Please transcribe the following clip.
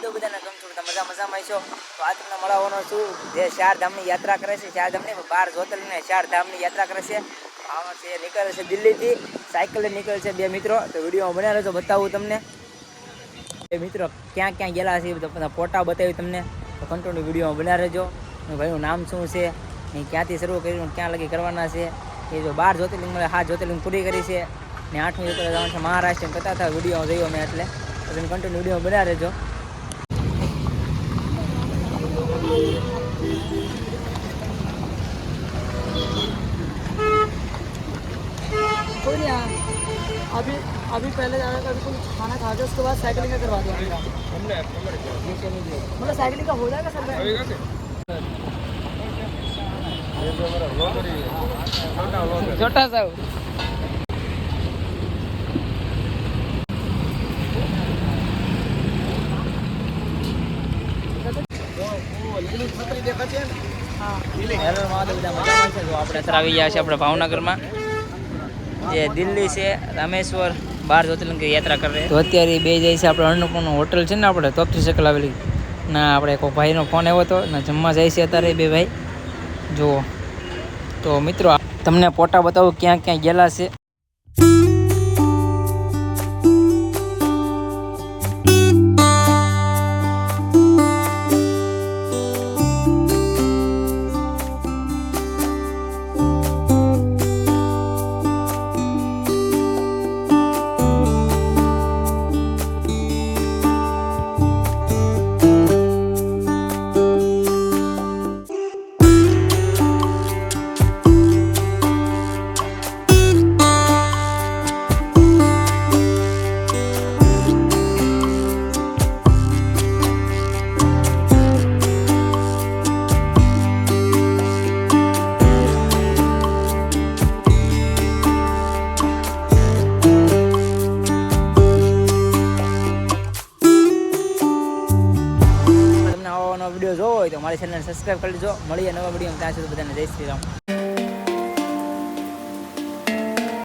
મહાદેવ બધાને ગમ છું મજામાં છો તો આ તમને મળવાનો છું જે ચાર ધામની યાત્રા કરે છે ચાર ધામની 12 જ્યોતિર્લિંગને ચાર ધામની યાત્રા કરે છે આમાં છે નીકળે છે દિલ્હીથી સાયકલે નીકળે છે બે મિત્રો તો વિડીયોમાં બન્યા રહેજો બતાવું તમને એ મિત્રો ક્યાં ક્યાં ગયેલા છે બધા ફોટા બતાવી તમને તો કન્ટિન્યુ વિડીયોમાં બન્યા રહેજો ભાઈનું નામ શું છે એ ક્યાંથી શરૂ કર્યું ક્યાં લગી કરવાના છે એ જો 12 જ્યોતિર્લિંગમાં 7 જ્યોતિર્લિંગ પૂરી કરી છે ને 8મી જ્યોતિર્લિંગ જવાનું છે મહારાષ્ટ્ર કહેતા હતા વિડીયો જોયો મેં એટલે તમે કન્ટિન્યુ વિડીયોમાં બન્યા રહેજો अभी अभी पहले जाने का अभी तुम खाना खा के उसके बाद साइकिलिंग का करवा दिया मतलब साइकिलिंग का हो जाएगा सर छोटा सा આપણે અત્યારે આવી ગયા છે આપણે ભાવનગરમાં જે દિલ્હી છે રામેશ્વર 12 જ્યોતિર્લિંગ યાત્રા કરે તો અત્યારે બે જાય છે આપણે અન્નપૂર્ણા હોટલ છે ને આપણે તોપથી સકલ આવેલી ના આપણે કોઈ ભાઈનો ફોન આવ્યો હતો ને જમવા જાય છે અત્યારે બે ભાઈ જુઓ તો મિત્રો તમને ફોટા બતાવું ક્યાં ક્યાં ગયેલા છે વિડીયો જોવો હોય તો મારી ચેનલને સબસ્ક્રાઈબ કરી લેજો મળીએ નવા વિડીયો ત્યાં સુધી બધાને જય શ્રી રામ